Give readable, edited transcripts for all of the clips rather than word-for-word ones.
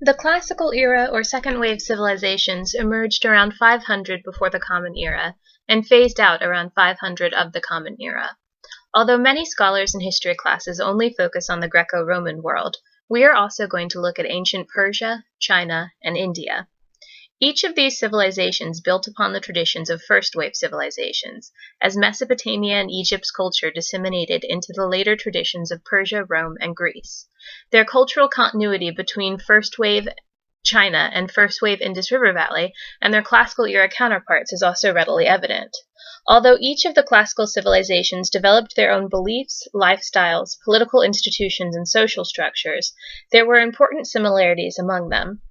The Classical Era or Second Wave civilizations emerged around 500 before the Common Era and phased out around 500 of the Common Era. Although many scholars and history classes only focus on the Greco-Roman world, we are also going to look at ancient Persia, China, and India. Each of these civilizations built upon the traditions of first-wave civilizations, as Mesopotamia and Egypt's culture disseminated into the later traditions of Persia, Rome, and Greece. Their cultural continuity between first-wave China and first-wave Indus River Valley and their classical era counterparts is also readily evident. Although each of the classical civilizations developed their own beliefs, lifestyles, political institutions, and social structures, there were important similarities among them.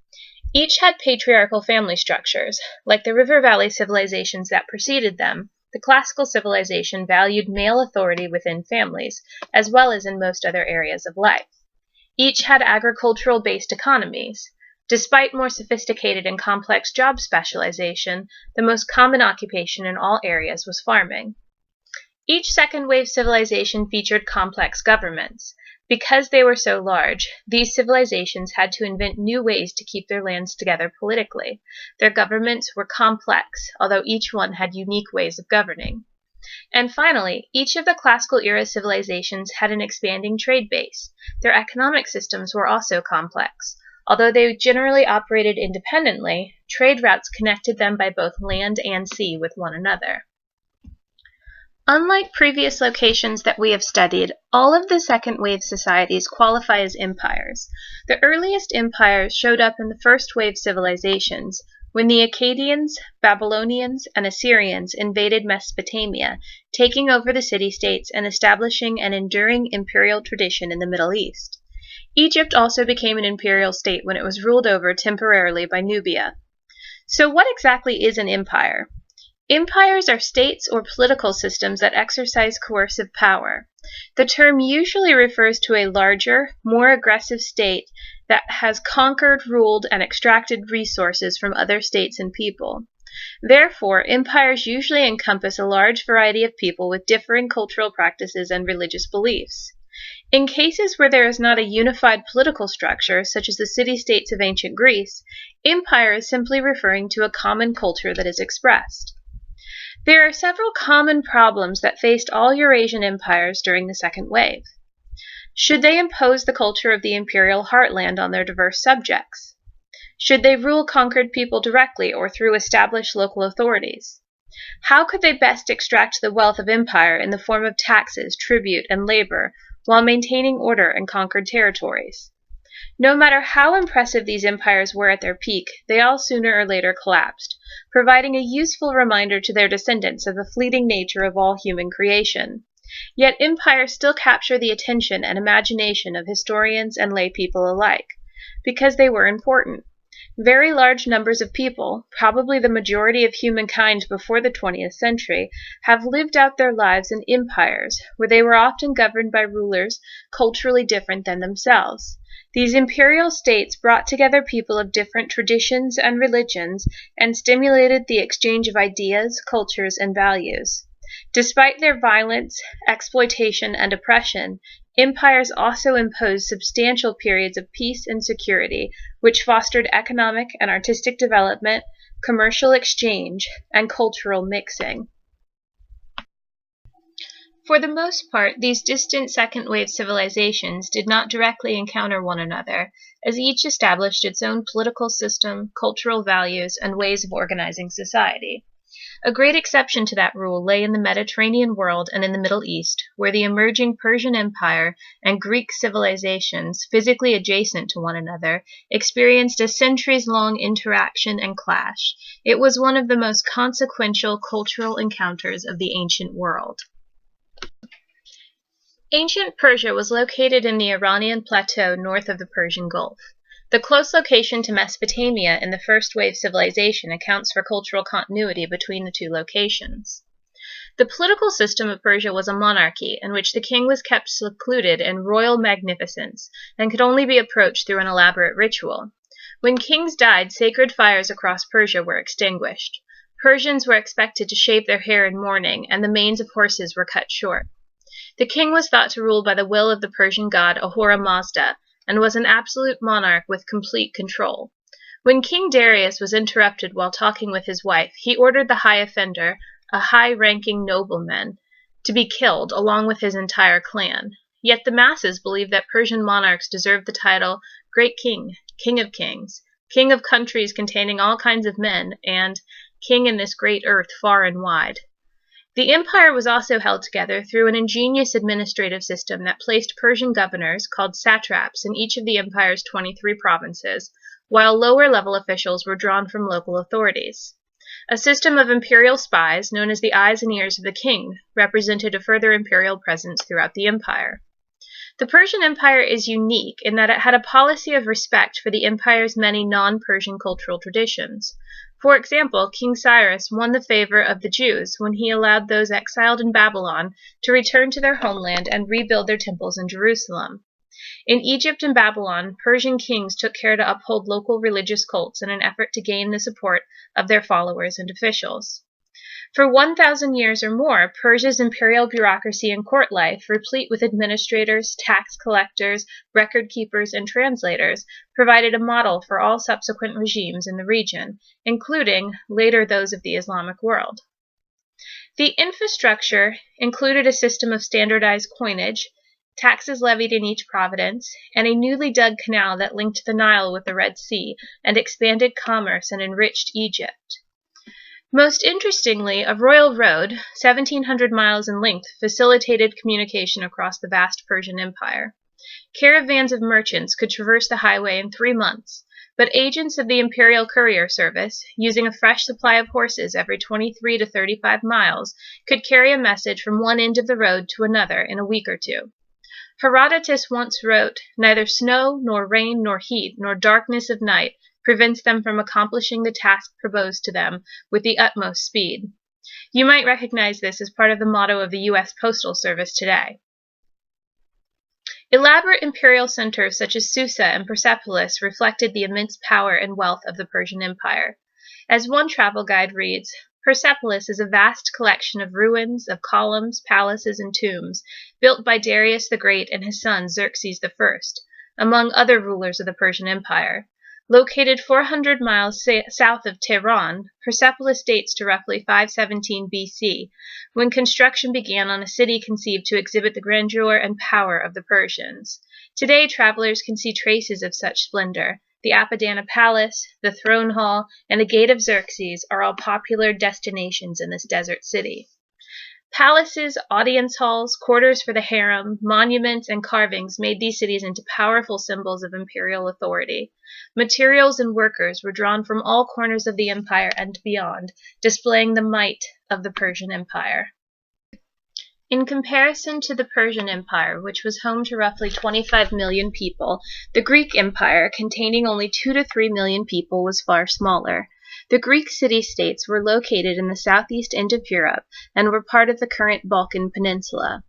Each had patriarchal family structures. Like the River Valley civilizations that preceded them, the classical civilization valued male authority within families, as well as in most other areas of life. Each had agricultural-based economies. Despite more sophisticated and complex job specialization, the most common occupation in all areas was farming. Each second-wave civilization featured complex governments. Because they were so large, these civilizations had to invent new ways to keep their lands together politically. Their governments were complex, although each one had unique ways of governing. And finally, each of the classical era civilizations had an expanding trade base. Their economic systems were also complex. Although they generally operated independently, trade routes connected them by both land and sea with one another. Unlike previous locations that we have studied, all of the second-wave societies qualify as empires. The earliest empires showed up in the first-wave civilizations, when the Akkadians, Babylonians, and Assyrians invaded Mesopotamia, taking over the city-states and establishing an enduring imperial tradition in the Middle East. Egypt also became an imperial state when it was ruled over temporarily by Nubia. So what exactly is an empire? Empires are states or political systems that exercise coercive power. The term usually refers to a larger, more aggressive state that has conquered, ruled, and extracted resources from other states and people. Therefore, empires usually encompass a large variety of people with differing cultural practices and religious beliefs. In cases where there is not a unified political structure, such as the city-states of ancient Greece, empire is simply referring to a common culture that is expressed. There are several common problems that faced all Eurasian empires during the Second Wave. Should they impose the culture of the imperial heartland on their diverse subjects? Should they rule conquered people directly or through established local authorities? How could they best extract the wealth of empire in the form of taxes, tribute, and labor, while maintaining order in conquered territories? No matter how impressive these empires were at their peak, they all sooner or later collapsed, providing a useful reminder to their descendants of the fleeting nature of all human creation. Yet empires still capture the attention and imagination of historians and lay people alike, because they were important. Very large numbers of people, probably the majority of humankind before the 20th century, have lived out their lives in empires, where they were often governed by rulers culturally different than themselves. These imperial states brought together people of different traditions and religions and stimulated the exchange of ideas, cultures, and values. Despite their violence, exploitation, and oppression, empires also imposed substantial periods of peace and security, which fostered economic and artistic development, commercial exchange, and cultural mixing. For the most part, these distant second-wave civilizations did not directly encounter one another, as each established its own political system, cultural values, and ways of organizing society. A great exception to that rule lay in the Mediterranean world and in the Middle East, where the emerging Persian Empire and Greek civilizations, physically adjacent to one another, experienced a centuries-long interaction and clash. It was one of the most consequential cultural encounters of the ancient world. Ancient Persia was located in the Iranian plateau north of the Persian Gulf. The close location to Mesopotamia in the first-wave civilization accounts for cultural continuity between the two locations. The political system of Persia was a monarchy in which the king was kept secluded in royal magnificence and could only be approached through an elaborate ritual. When kings died, sacred fires across Persia were extinguished. Persians were expected to shave their hair in mourning, and the manes of horses were cut short. The king was thought to rule by the will of the Persian god Ahura Mazda, and was an absolute monarch with complete control. When King Darius was interrupted while talking with his wife, he ordered the high offender, a high-ranking nobleman, to be killed along with his entire clan. Yet the masses believed that Persian monarchs deserved the title Great King, King of Kings, King of countries containing all kinds of men, and King in this great earth far and wide. The empire was also held together through an ingenious administrative system that placed Persian governors, called satraps, in each of the empire's 23 provinces, while lower-level officials were drawn from local authorities. A system of imperial spies, known as the eyes and ears of the king, represented a further imperial presence throughout the empire. The Persian Empire is unique in that it had a policy of respect for the empire's many non-Persian cultural traditions. For example, King Cyrus won the favor of the Jews when he allowed those exiled in Babylon to return to their homeland and rebuild their temples in Jerusalem. In Egypt and Babylon, Persian kings took care to uphold local religious cults in an effort to gain the support of their followers and officials. For 1,000 years or more, Persia's imperial bureaucracy and court life, replete with administrators, tax collectors, record keepers, and translators, provided a model for all subsequent regimes in the region, including later those of the Islamic world. The infrastructure included a system of standardized coinage, taxes levied in each province, and a newly dug canal that linked the Nile with the Red Sea and expanded commerce and enriched Egypt. Most interestingly, a royal road, 1,700 miles in length, facilitated communication across the vast Persian Empire. Caravans of merchants could traverse the highway in 3 months, but agents of the imperial courier service, using a fresh supply of horses every 23 to 35 miles, could carry a message from one end of the road to another in a week or two. Herodotus once wrote, "Neither snow, nor rain, nor heat, nor darkness of night prevents them from accomplishing the task proposed to them with the utmost speed." You might recognize this as part of the motto of the U.S. Postal Service today. Elaborate imperial centers such as Susa and Persepolis reflected the immense power and wealth of the Persian Empire. As one travel guide reads, Persepolis is a vast collection of ruins, of columns, palaces, and tombs, built by Darius the Great and his son Xerxes I, among other rulers of the Persian Empire. Located 400 miles south of Tehran, Persepolis dates to roughly 517 BC, when construction began on a city conceived to exhibit the grandeur and power of the Persians. Today, travelers can see traces of such splendor. The Apadana Palace, the Throne Hall, and the Gate of Xerxes are all popular destinations in this desert city. Palaces, audience halls, quarters for the harem, monuments, and carvings made these cities into powerful symbols of imperial authority. Materials and workers were drawn from all corners of the empire and beyond, displaying the might of the Persian Empire. In comparison to the Persian Empire, which was home to roughly 25 million people, the Greek Empire, containing only 2 to 3 million people, was far smaller. The Greek city-states were located in the southeast end of Europe and were part of the current Balkan Peninsula.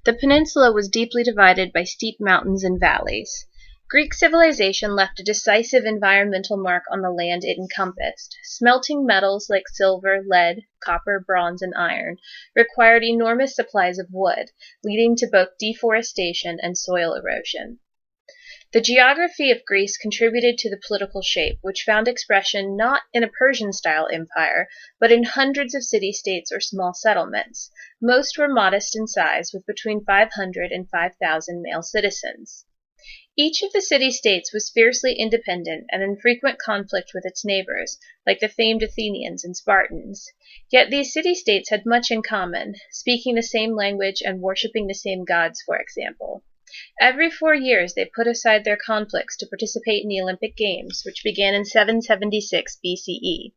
The peninsula was deeply divided by steep mountains and valleys. Greek civilization left a decisive environmental mark on the land it encompassed. Smelting metals like silver, lead, copper, bronze, and iron required enormous supplies of wood, leading to both deforestation and soil erosion. The geography of Greece contributed to the political shape, which found expression not in a Persian-style empire, but in hundreds of city-states or small settlements. Most were modest in size, with between 500 and 5,000 male citizens. Each of the city-states was fiercely independent and in frequent conflict with its neighbors, like the famed Athenians and Spartans. Yet these city-states had much in common, speaking the same language and worshipping the same gods, for example. Every 4 years they put aside their conflicts to participate in the Olympic Games, which began in 776 BCE.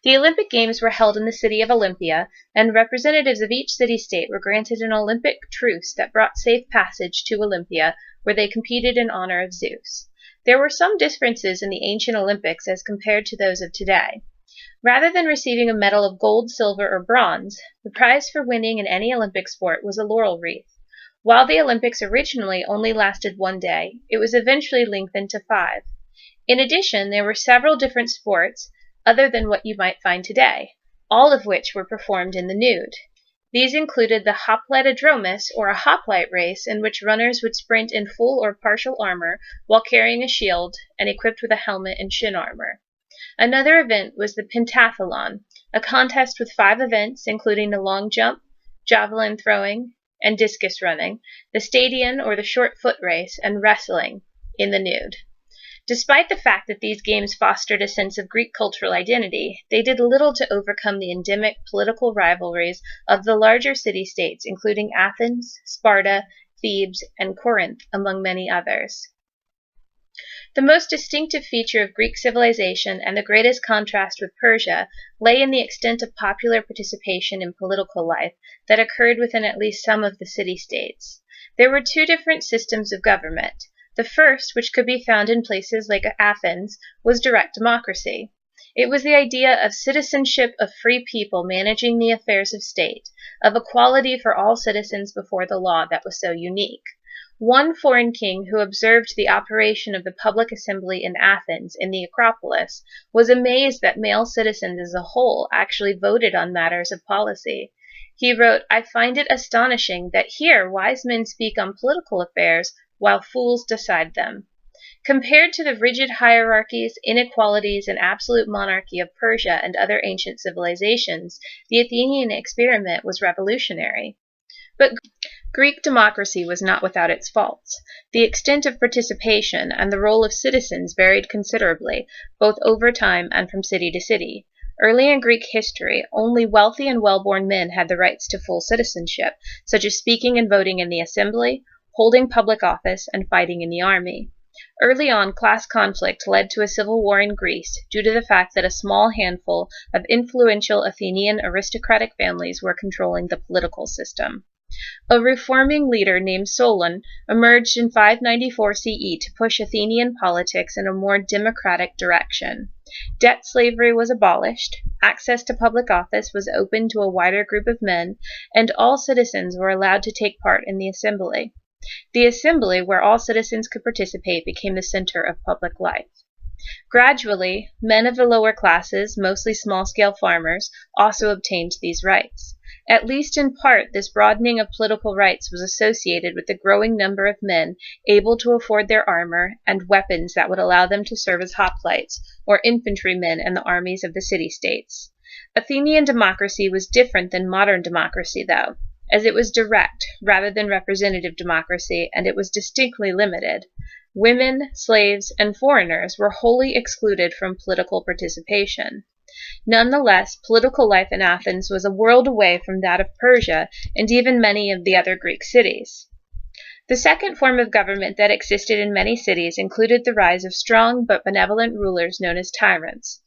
The Olympic Games were held in the city of Olympia, and representatives of each city-state were granted an Olympic truce that brought safe passage to Olympia, where they competed in honor of Zeus. There were some differences in the ancient Olympics as compared to those of today. Rather than receiving a medal of gold, silver, or bronze, the prize for winning in any Olympic sport was a laurel wreath. While the Olympics originally only lasted 1 day, it was eventually lengthened to 5. In addition, there were several different sports, other than what you might find today, all of which were performed in the nude. These included the hoplitodromus, or a hoplite race, in which runners would sprint in full or partial armor while carrying a shield and equipped with a helmet and shin armor. Another event was the pentathlon, a contest with 5 events including the long jump, javelin throwing, and discus running, the stadion or the short foot race, and wrestling in the nude. Despite the fact that these games fostered a sense of Greek cultural identity, they did little to overcome the endemic political rivalries of the larger city-states, including Athens, Sparta, Thebes, and Corinth, among many others. The most distinctive feature of Greek civilization and the greatest contrast with Persia lay in the extent of popular participation in political life that occurred within at least some of the city-states. There were 2 different systems of government. The first, which could be found in places like Athens, was direct democracy. It was the idea of citizenship of free people managing the affairs of state, of equality for all citizens before the law that was so unique. One foreign king who observed the operation of the public assembly in Athens, in the Acropolis, was amazed that male citizens as a whole actually voted on matters of policy. He wrote, "I find it astonishing that here wise men speak on political affairs, while fools decide them." Compared to the rigid hierarchies, inequalities, and absolute monarchy of Persia and other ancient civilizations, the Athenian experiment was revolutionary. But Greek democracy was not without its faults. The extent of participation and the role of citizens varied considerably, both over time and from city to city. Early in Greek history, only wealthy and well-born men had the rights to full citizenship, such as speaking and voting in the assembly, holding public office, and fighting in the army. Early on, class conflict led to a civil war in Greece due to the fact that a small handful of influential Athenian aristocratic families were controlling the political system. A reforming leader named Solon emerged in 594 CE to push Athenian politics in a more democratic direction. Debt slavery was abolished, access to public office was open to a wider group of men, and all citizens were allowed to take part in the assembly. The assembly, where all citizens could participate, became the center of public life. Gradually, men of the lower classes, mostly small-scale farmers, also obtained these rights. At least in part, this broadening of political rights was associated with the growing number of men able to afford their armor and weapons that would allow them to serve as hoplites, or infantrymen in the armies of the city-states. Athenian democracy was different than modern democracy, though, as it was direct rather than representative democracy, and it was distinctly limited. Women, slaves, and foreigners were wholly excluded from political participation. Nonetheless, political life in Athens was a world away from that of Persia and even many of the other Greek cities. The second form of government that existed in many cities included the rise of strong but benevolent rulers known as tyrants.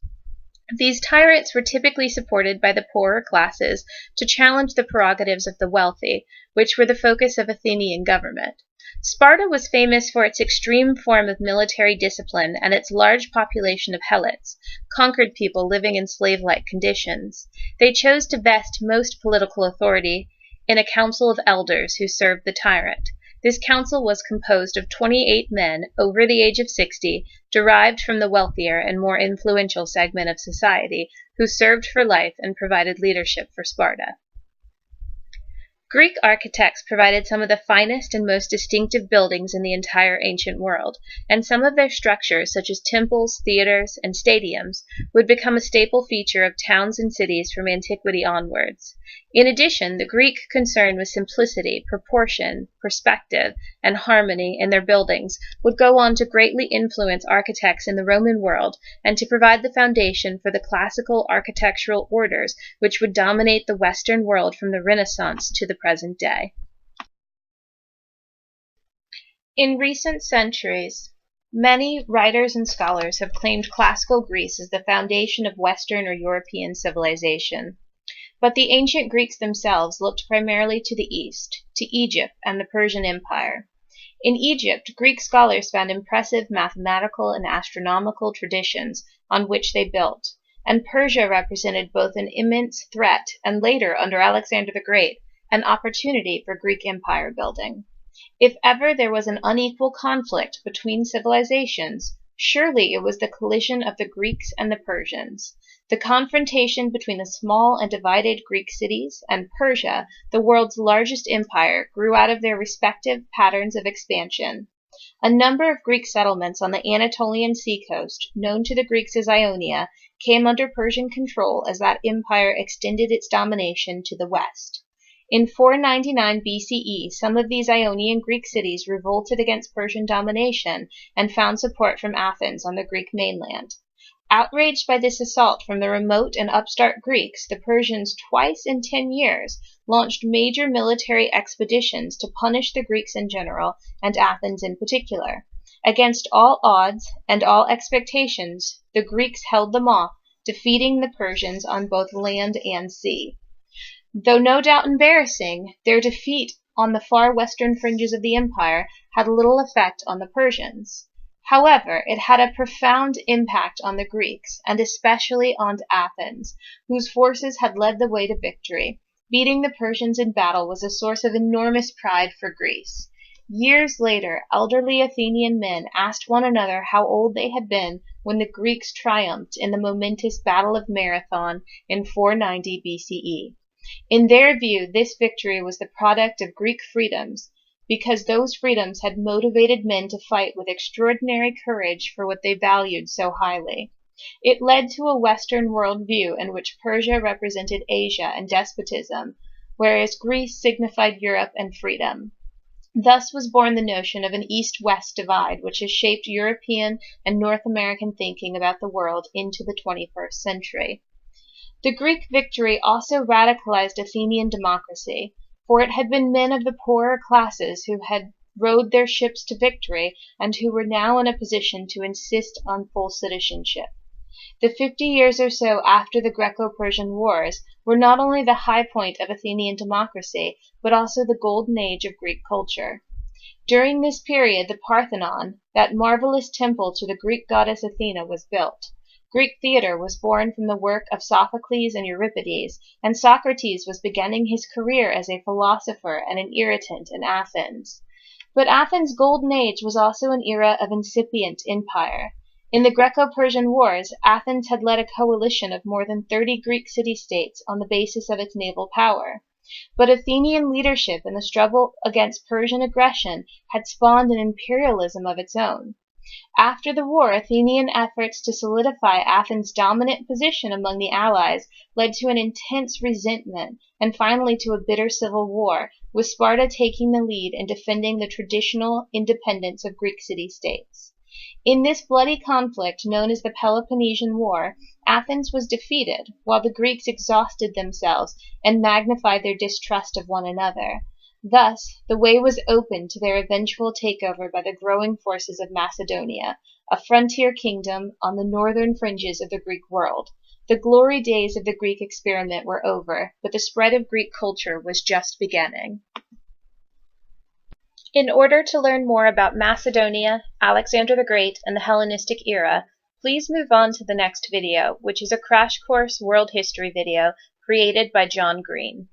These tyrants were typically supported by the poorer classes to challenge the prerogatives of the wealthy, which were the focus of Athenian government. Sparta was famous for its extreme form of military discipline and its large population of helots, conquered people living in slave-like conditions. They chose to vest most political authority in a council of elders who served the tyrant. This council was composed of 28 men over the age of 60, derived from the wealthier and more influential segment of society, who served for life and provided leadership for Sparta. Greek architects provided some of the finest and most distinctive buildings in the entire ancient world, and some of their structures, such as temples, theaters, and stadiums, would become a staple feature of towns and cities from antiquity onwards. In addition, the Greek concern with simplicity, proportion, perspective, and harmony in their buildings would go on to greatly influence architects in the Roman world and to provide the foundation for the classical architectural orders which would dominate the Western world from the Renaissance to the present day. In recent centuries, many writers and scholars have claimed classical Greece as the foundation of Western or European civilization. But the ancient Greeks themselves looked primarily to the east, to Egypt and the Persian Empire. In Egypt, Greek scholars found impressive mathematical and astronomical traditions on which they built, and Persia represented both an immense threat and later, under Alexander the Great, an opportunity for Greek empire building. If ever there was an unequal conflict between civilizations, Surely it was the collision of the Greeks and the Persians. The confrontation between the small and divided Greek cities and Persia, the world's largest empire, grew out of their respective patterns of expansion. A number of Greek settlements on the Anatolian seacoast, known to the Greeks as Ionia, came under Persian control as that empire extended its domination to the west. In 499 BCE, some of these Ionian Greek cities revolted against Persian domination and found support from Athens on the Greek mainland. Outraged by this assault from the remote and upstart Greeks, the Persians twice in 10 years launched major military expeditions to punish the Greeks in general and Athens in particular. Against all odds and all expectations, the Greeks held them off, defeating the Persians on both land and sea. Though no doubt embarrassing, their defeat on the far western fringes of the empire had little effect on the Persians. However, it had a profound impact on the Greeks, and especially on Athens, whose forces had led the way to victory. Beating the Persians in battle was a source of enormous pride for Greece. Years later, elderly Athenian men asked one another how old they had been when the Greeks triumphed in the momentous Battle of Marathon in 490 BCE. In their view, this victory was the product of Greek freedoms, because those freedoms had motivated men to fight with extraordinary courage for what they valued so highly. It led to a Western world view in which Persia represented Asia and despotism, whereas Greece signified Europe and freedom. Thus was born the notion of an East-West divide, which has shaped European and North American thinking about the world into the 21st century. The Greek victory also radicalized Athenian democracy, for it had been men of the poorer classes who had rowed their ships to victory and who were now in a position to insist on full citizenship. The 50 years or so after the Greco-Persian Wars were not only the high point of Athenian democracy, but also the golden age of Greek culture. During this period, the Parthenon, that marvelous temple to the Greek goddess Athena, was built. Greek theater was born from the work of Sophocles and Euripides, and Socrates was beginning his career as a philosopher and an irritant in Athens. But Athens' golden age was also an era of incipient empire. In the Greco-Persian Wars, Athens had led a coalition of more than 30 Greek city-states on the basis of its naval power. But Athenian leadership in the struggle against Persian aggression had spawned an imperialism of its own. After the war, Athenian efforts to solidify Athens' dominant position among the allies led to an intense resentment and finally to a bitter civil war, with Sparta taking the lead in defending the traditional independence of Greek city-states. In this bloody conflict, known as the Peloponnesian War, Athens was defeated, while the Greeks exhausted themselves and magnified their distrust of one another. Thus, the way was open to their eventual takeover by the growing forces of Macedonia, a frontier kingdom on the northern fringes of the Greek world. The glory days of the Greek experiment were over, but the spread of Greek culture was just beginning. In order to learn more about Macedonia, Alexander the Great, and the Hellenistic era, please move on to the next video, which is a crash course world history video created by John Green.